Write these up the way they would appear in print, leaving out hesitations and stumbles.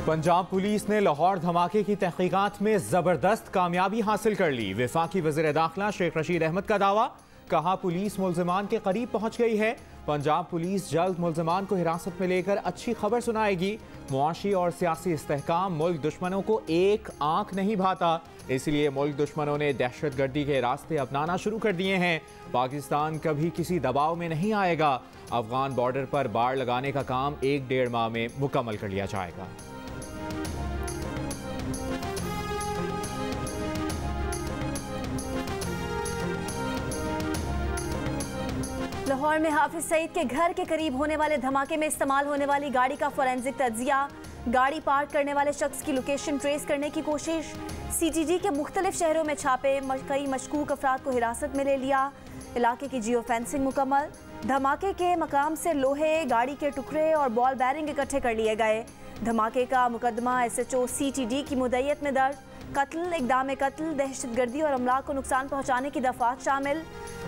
Punjab police ने लाहौर धमाके की तहकीकात में जबरदस्त कामयाबी हासिल कर ली। वफाकी वज़ीर दाखिला शेख रशीद अहमद का दावा, कहा पुलिस मुल्ज़िमान के करीब पहुंच गई है। पंजाब पुलिस जल्द मुल्ज़िमान को हिरासत में लेकर अच्छी खबर सुनाएगी। मुआशी और सियासी इस्तेहकाम मुल्क दुश्मनों को एक आंख नहीं भाता, इसलिए मुल्क दुश्मनों ने दहशतगर्दी के रास्ते अपनाना शुरू कर दिए हैं। पाकिस्तान कभी किसी दबाव में नहीं आएगा। अफगान बॉर्डर पर बाड़ लगाने का काम 1-1.5 माह में मुकम्मल कर लिया जाएगा। लाहौर में हाफिज सईद के घर के करीब होने वाले धमाके में इस्तेमाल होने वाली गाड़ी का फोरेंसिक तज्जिया, गाड़ी पार्क करने वाले शख्स की लोकेशन ट्रेस करने की कोशिश, CTG के मुख्तलिफ शहरों में छापे, कई मशकूक अफराद को हिरासत में ले लिया, इलाके की जियो फेंसिंग मुकम्मल। धमाके के मकाम से लोहे, गाड़ी के टुकड़े और बॉल बैरिंग इकट्ठे कर लिए गए। धमाके का मुकदमा SHO CTD की मुद्दत में दर्ज। कत्ल, इक़दाम कत्ल, दहशतगर्दी और अमलाक को नुकसान पहुँचाने की दफात शामिल।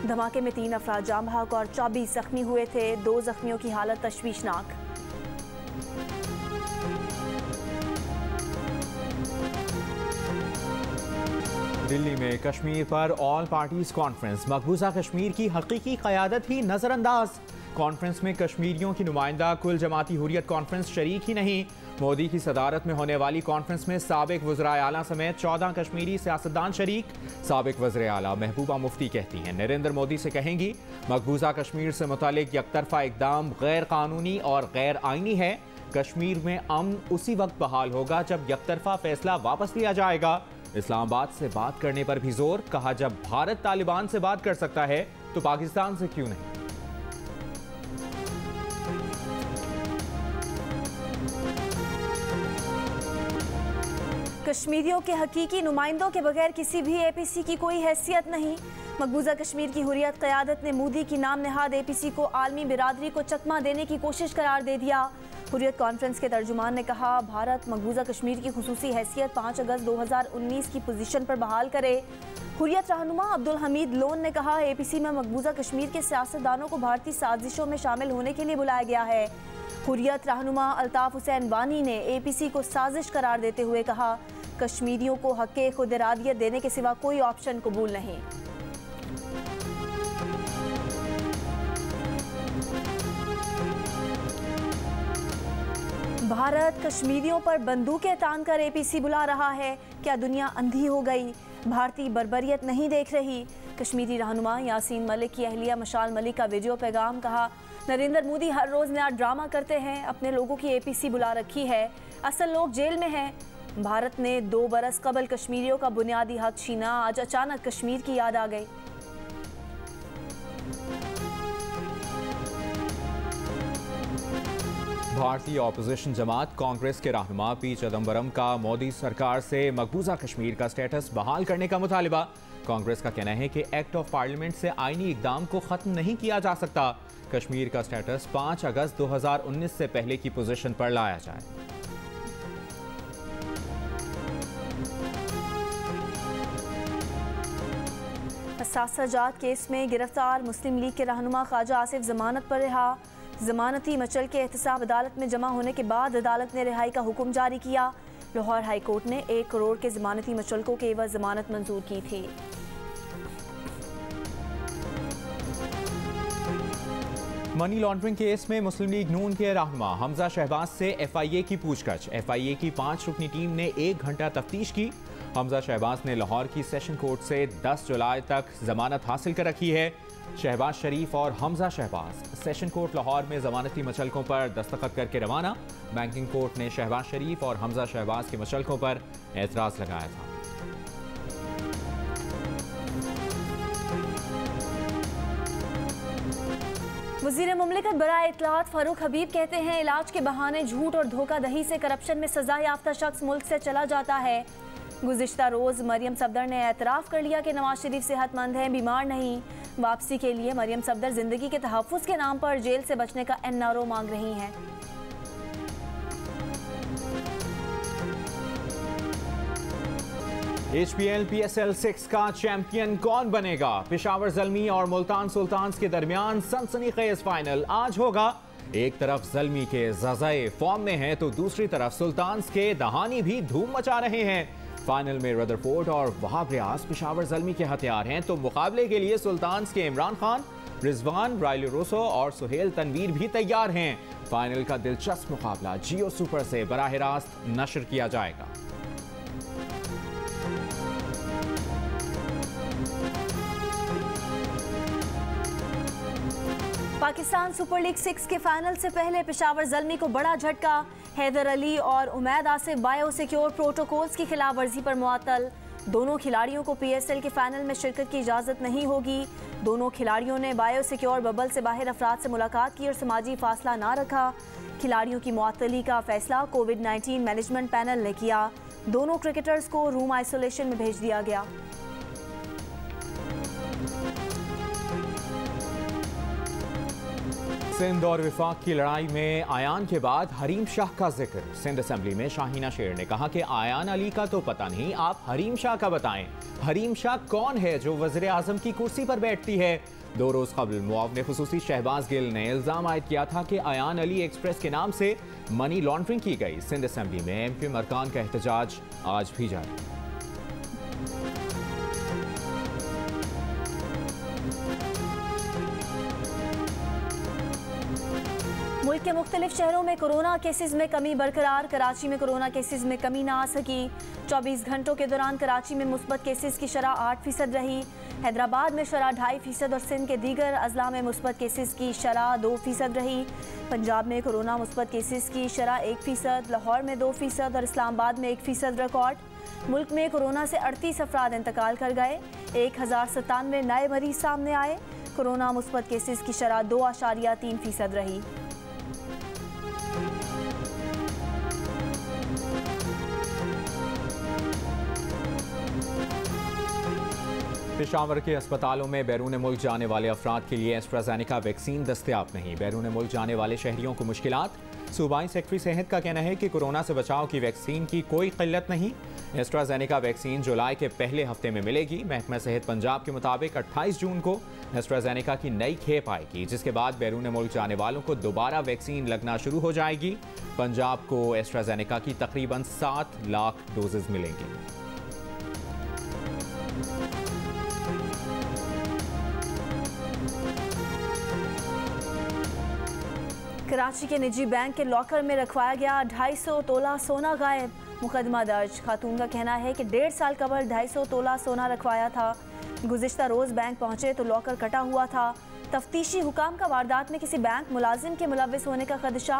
धमाके में 3 अफराद जाम बहक और 24 जख्मी हुए थे। 2 जख्मियों की हालत तशवीशनाक। दिल्ली में कश्मीर पर ऑल पार्टीज कॉन्फ्रेंस, मकबूजा कश्मीर की हकीकी क़यादत ही नज़रअंदाज। कॉन्फ्रेंस में कश्मीरियों की नुमाइंदा कुल जमाती हुर्रियत कॉन्फ्रेंस शरीक ही नहीं। मोदी की सदारत में होने वाली कॉन्फ्रेंस में साबिक वज़राए आला समेत 14 कश्मीरी सियासतदान शरीक। साबिक वज़ीर आला महबूबा मुफ्ती कहती हैं, नरेंद्र मोदी से कहेंगी मकबूजा कश्मीर से मुतालिक यकतरफा इक़दाम गैर कानूनी और गैर आइनी है। कश्मीर में अमन उसी वक्त बहाल होगा जब यकतरफा फैसला वापस लिया जाएगा। इस्लामाबाद से बात करने पर भी जोर, कहा जब भारत तालिबान से बात कर सकता है तो पाकिस्तान से क्यों नहीं। कश्मीरियों के हकीकी नुमाइंदों के बगैर किसी भी APC की कोई हैसियत नहीं। मकबूजा कश्मीर की हुर्रियत क़यादत ने मोदी की नाम नहाद APC को आलमी बिरादरी को चकमा देने की कोशिश करार दे दिया। हुर्रियत कॉन्फ्रेंस के तर्जुमान ने कहा, भारत मकबूजा कश्मीर की खुसूसी हैसियत 5 अगस्त 2019 की पोजीशन पर बहाल करे। हुर्रियत रहनुमा अब्दुल हमीद लोन ने कहा, APC में मकबूजा कश्मीर के सियासतदानों को भारतीय साजिशों में शामिल होने के लिए बुलाया गया है। हुर्रियत रहनुमा अल्ताफ हुसैन वानी ने APC को साजिश करार देते हुए कहा, कश्मीरियों को हक़ खुद इरादियत देने के सिवा कोई ऑप्शन कबूल नहीं। भारत कश्मीरियों पर बंदूकें तान कर APC बुला रहा है, क्या दुनिया अंधी हो गई? भारतीय बर्बरियत नहीं देख रही। कश्मीरी रहनुमा यासीन मलिक की अहलिया मशाल मलिक का वीडियो पैगाम, कहा नरेंद्र मोदी हर रोज़ नया ड्रामा करते हैं, अपने लोगों की APC बुला रखी है, असल लोग जेल में हैं। भारत ने 2 बरस कबल कश्मीरियों का बुनियादी हक छीना, आज अचानक कश्मीर की याद आ गई। भारतीय ऑपोजिशन जमात कांग्रेस के रहनुमा P चिदंबरम का मोदी सरकार से मकबूजा कश्मीर का स्टेटस बहाल करने का मुतालिबा। कांग्रेस का कहना है कि एक्ट ऑफ पार्लियामेंट से आईनी इक़दाम को ख़त्म नहीं किया जा सकता। कश्मीर का स्टेटस 5 अगस्त 2019 से पहले की पोजीशन पर लाया जाए। सासाजात केस में गिरफ्तार मुस्लिम लीग के रहनुमा ख्वाजा आसिफ जमानत पर रिहा। जमानती मचल के एहतसाब अदालत में जमा होने के बाद अदालत ने रिहाई का हुक्म जारी किया। लाहौर हाई कोर्ट ने 1 करोड़ के जमानती मचलकों के एवज जमानत मंजूर की थी। मनी लॉन्ड्रिंग केस में मुस्लिम लीग नून के रहनुमा हमजा शहबाज से FIA की पूछताछ। FIA की 5 रुकनी टीम ने 1 घंटा तफ्तीश की। हमजा शहबाज ने लाहौर की सेशन कोर्ट से 10 जुलाई तक जमानत हासिल कर रखी है। शहबाज शरीफ और हमजा शहबाज सेशन कोर्ट लाहौर में जमानती मचलकों पर दस्तखत करके रवाना। बैंकिंग कोर्ट ने शहबाज शरीफ और हमजा शहबाज के मचलकों पर एतराज़ लगाया था। वज़ीर मुमलिकत बराए इत्तलात फारूक हबीब कहते हैं, इलाज के बहाने झूठ और धोखाधड़ी से करप्शन में सजा याफ्ता शख्स मुल्क से चला जाता है। गुज़िश्ता रोज़ मरियम सफदर ने एतराफ़ कर लिया कि नवाज शरीफ सेहतमंद हैं, बीमार नहीं। वापसी के लिए मरियम सफदर ज़िंदगी के तहफ़्फ़ुज़ के नाम पर जेल से बचने का NRO मांग रही हैं। HPL PSL 6 का चैंपियन कौन बनेगा? पेशावर ज़ल्मी और मुल्तान सुल्तान्स के दरमियान सनसनीखेज फाइनल आज होगा। एक तरफ ज़ल्मी के ज़ज़ाए फॉर्म में हैं तो दूसरी तरफ सुल्तान्स के दहानी भी धूम मचा रहे हैं। फाइनल में रदरफोर्ड और वहाब रियाज पेशावर ज़ल्मी के हथियार हैं तो मुकाबले के लिए सुल्तान्स के इमरान खान, रिजवान, राइली रोसो और सुहेल तनवीर भी तैयार हैं। फाइनल का दिलचस्प मुकाबला जियो सुपर से बराह रास्त नशर किया जाएगा। पाकिस्तान सुपर लीग 6 के फाइनल से पहले पेशावर ज़ल्मी को बड़ा झटका। हैदर अली और Umaid Asif bio secure protocols की खिलाफ वर्जी पर मुअत्तल। दोनों खिलाड़ियों को PSL के फाइनल में शिरकत की इजाज़त नहीं होगी। दोनों खिलाड़ियों ने बायो सिक्योर बबल से बाहर अफराद से मुलाकात की और समाजी फासला ना रखा। खिलाड़ियों की मुअत्तली का फैसला कोविड-19 मैनेजमेंट पैनल ने किया। दोनों क्रिकेटर्स को रूम आइसोलेशन में भेज दिया गया। सिंध और विफाक की लड़ाई में आयान के बाद हरीम शाह का जिक्र। सिंध असेंबली में शाहीना शेर ने कहा कि आयान अली का तो पता नहीं, आप हरीम शाह का बताएं। हरीम शाह कौन है जो वज़ीर आज़म की कुर्सी पर बैठती है? 2 रोज़ कबल मुआवने खुसूसी शहबाज गिल ने इल्ज़ाम आयद किया था कि आयान अली एक्सप्रेस के नाम से मनी लॉन्ड्रिंग की गई। सिंध असेंबली में MQM अरकान का एहतजाज आज भी जारी। मुल्क के मुख्तलिफ शहरों में कोरोना केसेस में कमी बरकरार। कराची में कोरोना केसेस में कमी ना आ सकी। 24 घंटों के दौरान कराची में मुस्बत केसेस की शरह 8% रही। हैदराबाद में शरह 2.5% और सिंध के दीगर अजला में मुस्बत केसेस की शरह 2% रही। पंजाब में कोरोना मुस्बत केसेस की शरह 1%, लाहौर में 2% और इस्लामाबाद में 1% रिकॉर्ड। मुल्क में कोरोना से 38 अफराद इंतकाल कर गए। 1097 नए मरीज सामने आए। कोरोना मुस्बत केसेस की शरह 2.3% रही। पेशावर के अस्पतालों में बैरून मुल्क जाने वाले अफराद के लिए एस्ट्राजेनेका वैक्सीन दस्तयाब नहीं। बैरून मुल्क जाने वाले शहरियों को मुश्किलात। सूबाई सेक्रेटरी सेहत का कहना है कि कोरोना से बचाव की वैक्सीन की कोई किल्लत नहीं। एस्ट्राजेनेका वैक्सीन जुलाई के पहले हफ्ते में मिलेगी। महकमा सेहत पंजाब के मुताबिक 28 जून को एस्ट्राजेनेका की नई खेप आएगी, जिसके बाद बैरून मुल्क जाने वालों को दोबारा वैक्सीन लगना शुरू हो जाएगी। पंजाब को एस्ट्राजेनेका की तकरीबन 7 लाख डोजेज मिलेंगी। कराची के निजी बैंक के लॉकर में रखवाया गया 250 तोला सोना गायब। मुकदमा दर्ज। खातून का कहना है कि 1.5 साल कबल 250 तोला सोना रखवाया था। गुज़िश्ता रोज़ बैंक पहुंचे तो लॉकर कटा हुआ था। तफ्तीशी हुकाम का वारदात में किसी बैंक मुलाजिम के मुलव्विस होने का खदशा।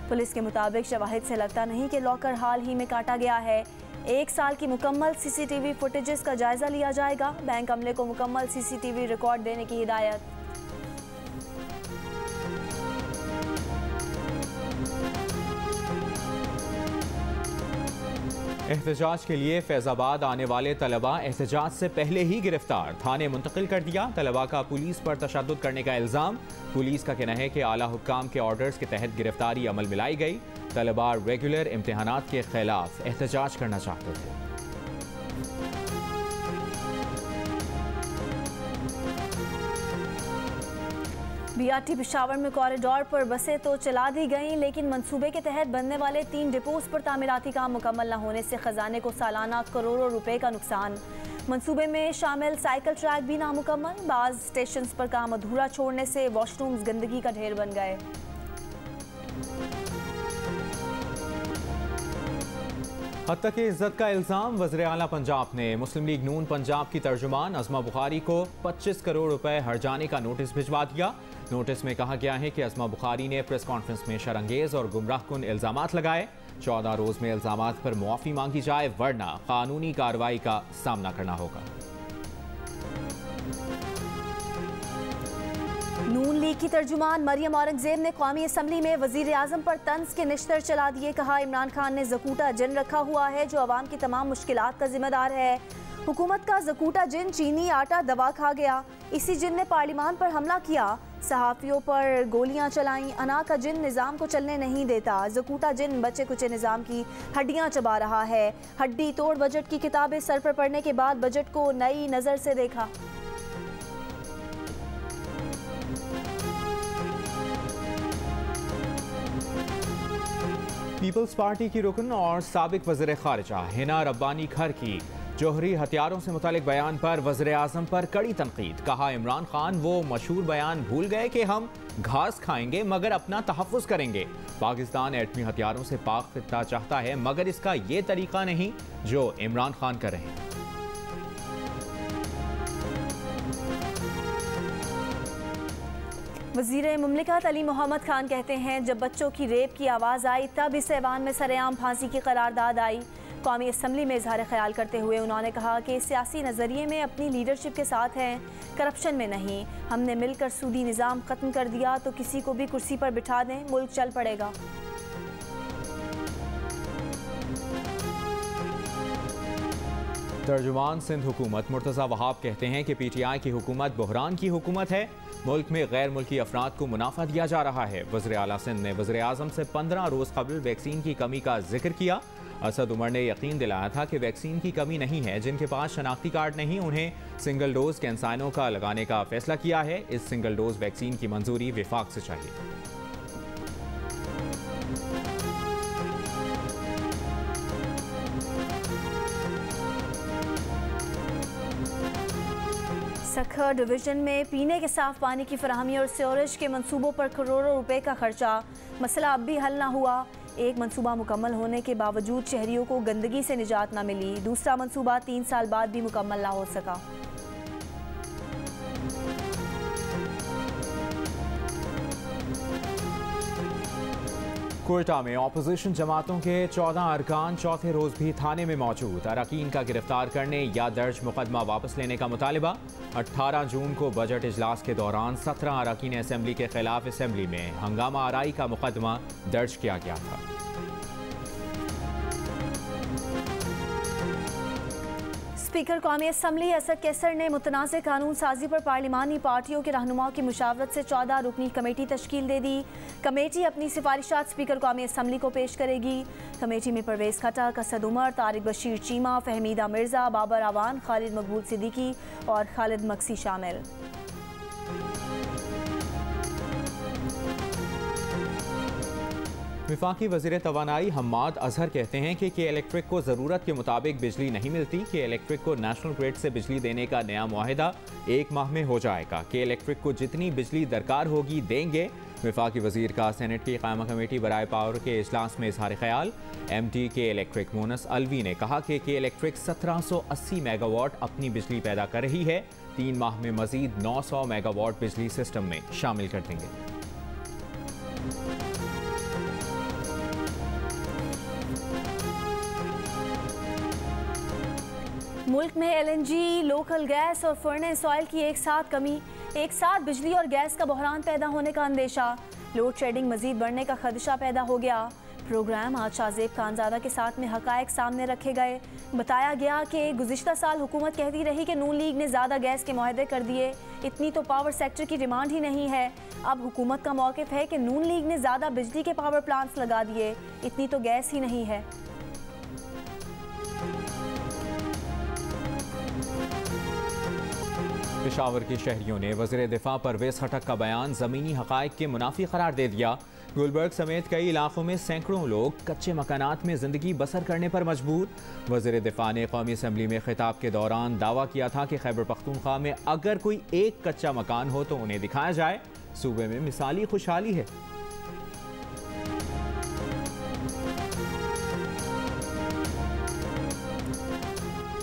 पुलिस के मुताबिक शवाहिद से लगता नहीं कि लॉकर हाल ही में काटा गया है। 1 साल की मुकम्मल CCTV फुटेजेस का जायजा लिया जाएगा। बैंक अमले को मुकम्मल CCTV रिकॉर्ड देने की हिदायत। एहतजाज के लिए फैजाबाद आने वाले तलबा एहतजाज से पहले ही गिरफ्तार। थाने मुंतकिल कर दिया। तलबा का पुलिस पर तशद्दुद करने का इल्ज़ाम। पुलिस का कहना है कि आला हुक्काम के ऑर्डर्स के तहत गिरफ्तारी अमल में लाई गई। तलबा रेगुलर इम्तिहानात के खिलाफ एहतजाज करना चाहते थे। BRT पेशावर में कॉरिडोर पर बसें तो चला दी गईं, लेकिन मंसूबे के तहत बनने वाले 3 डिपोज पर तामीराती काम मुकम्मल न होने से खजाने को सालाना करोड़ों रुपए का नुकसान। मंसूबे में शामिल साइकिल ट्रैक भी नामुकम्मल। बाज़ स्टेशन पर काम अधूरा छोड़ने से वॉशरूम्स गंदगी का ढेर बन गए। हत्या की इज्जत का इल्ज़ाम। वज़ीर आला पंजाब ने मुस्लिम लीग नून पंजाब की तर्जुमान अज़मा बुखारी को 25 करोड़ रुपए हर्जाने का नोटिस भिजवा दिया। नोटिस में कहा गया है कि अज़मा बुखारी ने प्रेस कॉन्फ्रेंस में शरंगेज और गुमराहकुन इल्ज़ामात लगाए। 14 रोज़ में इल्ज़ामात पर मुआफ़ी मांगी जाए, वरना कानूनी कार्रवाई का सामना करना होगा। नून लीग की तर्जुमान मरियम औरंगजेब ने कौमी असम्बली में वजीर आजम पर तंज के निश्तर चला दिए। कहा, इमरान खान ने ज़कूटा जिन रखा हुआ है जो अवाम की तमाम मुश्किलात का जिम्मेदार है। हुकूमत का ज़कूटा जिन चीनी आटा दवा खा गया। इसी जिन ने पार्लिमान पर हमला किया, सहाफ़ियों पर गोलियां चलाईं। अना का जिन निज़ाम को चलने नहीं देता। ज़कूटा जिन बचे कुचे निज़ाम की हड्डियां चबा रहा है। हड्डी तोड़ बजट की किताबें सर पर पढ़ने के बाद बजट को नई नज़र से देखा। पीपल्स पार्टी की रुकन और साबिक वज़ीर ख़ारिजा हिना रब्बानी खर की जोहरी हथियारों से मुतालिक बयान पर वज़ीर आज़म पर कड़ी तनकीद। कहा, इमरान खान वो मशहूर बयान भूल गए कि हम घास खाएंगे मगर अपना तहफ़्फ़ुज़ करेंगे। पाकिस्तान एटमी हथियारों से पाक खित्ता चाहता है मगर इसका ये तरीका नहीं जो इमरान खान कर रहे हैं। वज़ीर मुमलिकत अली मोहम्मद खान कहते हैं, जब बच्चों की रेप की आवाज़ आई तब इस ऐवान में सरेआम फांसी की करारदाद आई। कौमी असम्बली में इजहार ख्याल करते हुए उन्होंने कहा कि सियासी नज़रिए में अपनी लीडरशिप के साथ हैं, करप्शन में नहीं। हमने मिलकर सूदी निज़ाम ख़त्म कर दिया तो किसी को भी कुर्सी पर बिठा दें, मुल्क चल पड़ेगा। तर्जुमान सिंध हुकूमत मुर्तज़ा वहाब कहते हैं कि PTI की हुकूमत बहरान की हुकूमत है। मुल्क में गैर मुल्की अफराद को मुनाफा दिया जा रहा है। वज़ीर आला सिंध ने वज़ीर आज़म से 15 रोज़ कबल वैक्सीन की कमी का जिक्र किया। असद उमर ने यकीन दिलाया था कि वैक्सीन की कमी नहीं है। जिनके पास शनाख्ती कार्ड नहीं उन्हें सिंगल डोज कैंसाइनो का लगाने का फैसला किया है। इस सिंगल डोज वैक्सीन की मंजूरी विफाक से चाहिए। सखर डिवीजन में पीने के साफ पानी की फराहमी और सीवरेज के मंसूबों पर करोड़ों रुपए का खर्चा। मसला अब भी हल ना हुआ। एक मंसूबा मुकम्मल होने के बावजूद शहरियों को गंदगी से निजात न मिली। दूसरा मंसूबा 3 साल बाद भी मुकम्मल ना हो सका। कोयटा में अपोजिशन जमातों के 14 अरकान चौथे रोज भी थाने में मौजूद। अरकान का गिरफ्तार करने या दर्ज मुकदमा वापस लेने का मुतालिबा। 18 जून को बजट इजलास के दौरान 17 अरकान असम्बली के खिलाफ असम्बली में हंगामा आराई का मुकदमा दर्ज किया गया था। स्पीकर कौमी असम्बली असद कैसर ने मुतनाज़ कानून साजी पर पार्लिमानी पार्टियों के रहनुमाओं की मुशावरत से 14 रुकनी कमेटी तश्कील दे दी। कमेटी अपनी सिफारिशात स्पीकर कौमी असम्बली को पेश करेगी। कमेटी में परवेज़ खटक, असद उमर, तारिक बशीर चीमा, फहमीदा मिर्ज़ा, बाबर आवान, खालिद मकबूल सिद्दीकी और खालिद मक्सी शामिल। वफाकी वज़ीर तवानाई हम्माद अजहर कहते हैं कि इलेक्ट्रिक को ज़रूरत के मुताबिक बिजली नहीं मिलती। कि इलेक्ट्रिक को नेशनल ग्रिड से बिजली देने का नया मुआहिदा 1 माह में हो जाएगा। कि इलेक्ट्रिक को जितनी बिजली दरकार होगी देंगे। वफाकी वज़ीर का सेनेट की कायमा कमेटी बराए पावर के इजलास में इजहार ख्याल। MD के इलेक्ट्रिक मोनस अलवी ने कहा कि इलेक्ट्रिक 1780 मेगावाट अपनी बिजली पैदा कर रही है। 3 माह में मजीद 900 मेगावाट बिजली सिस्टम में शामिल कर देंगे। मुल्क में LNG, लोकल गैस और फर्नेस ऑयल की एक साथ बिजली और गैस का बहरान पैदा होने का अंदेशा। लोड शेडिंग मजीद बढ़ने का खदशा पैदा हो गया। प्रोग्राम आज शाहजेब खानजादा के साथ में हकायक सामने रखे गए। बताया गया कि गुज़िश्ता साल हुकूमत कहती रही कि नून लीग ने ज़्यादा गैस के मुआहदे कर दिए। इतनी तो पावर सेक्टर की डिमांड ही नहीं है। अब हुकूमत का मौक़िफ़ है कि नून लीग ने ज़्यादा बिजली के पावर प्लांट्स लगा दिए, इतनी तो गैस ही नहीं है। पेशावर के शहरियों ने वज़ीर दिफा परवेज़ खटक का बयान ज़मीनी हक़ाइक़ के मुनाफी करार दे दिया। गुलबर्ग समेत कई इलाकों में सैकड़ों लोग कच्चे मकानात में ज़िंदगी बसर करने पर मजबूर। वज़ीर दिफा ने कौमी असम्बली में खिताब के दौरान दावा किया था कि खैबर पख्तूनख्वा में अगर कोई एक कच्चा मकान हो तो उन्हें दिखाया जाए। सूबे में मिसाली खुशहाली है।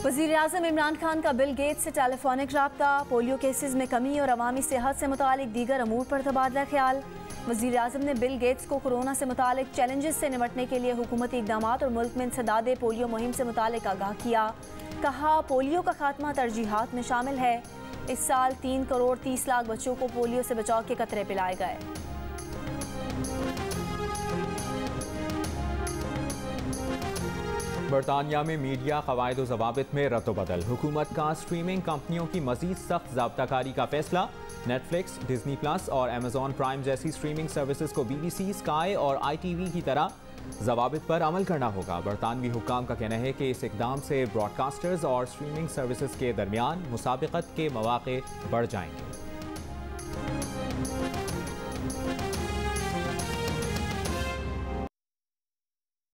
वज़ीर आज़म इमरान खान का बिल गेट्स से टेलीफोनिक राब्ता। पोलियो केसेस में कमी और अवामी सेहत से मुतालिक दीगर अमूर पर तबादला ख्याल। वज़ीर आज़म ने बिल गेट्स को कोरोना से मुतालिक चैलेंजेस से निपटने के लिए हुकूमती इक़दाम और मुल्क में इंसदादे पोलियो मुहिम से मुतालिक आगाह किया। कहा, पोलियो का खात्मा तरजीहात में शामिल है। इस साल 3 करोड़ 30 लाख बच्चों को पोलियो से बचाव के कतरे पिलाए गए। बरतानिया में मीडिया क़वाइद व ज़वाबित में रद्द-ओ-बदल। हुकूमत का स्ट्रीमिंग कंपनियों की मज़ीद सख्त ज़ाब्ताकारी का फैसला। नेटफ्लिक्स, डिज्नी प्लस और अमेज़ॉन प्राइम जैसी स्ट्रीमिंग सर्विसेज को BBC, स्काई और ITV की तरह ज़वाबित पर अमल करना होगा। बरतानवी हुक्काम का कहना है कि इस इक़दाम से ब्रॉडकास्टर्स और स्ट्रीमिंग सर्विसेज के दरमियान मुसाबिकत के मौक़े बढ़ जाएंगे।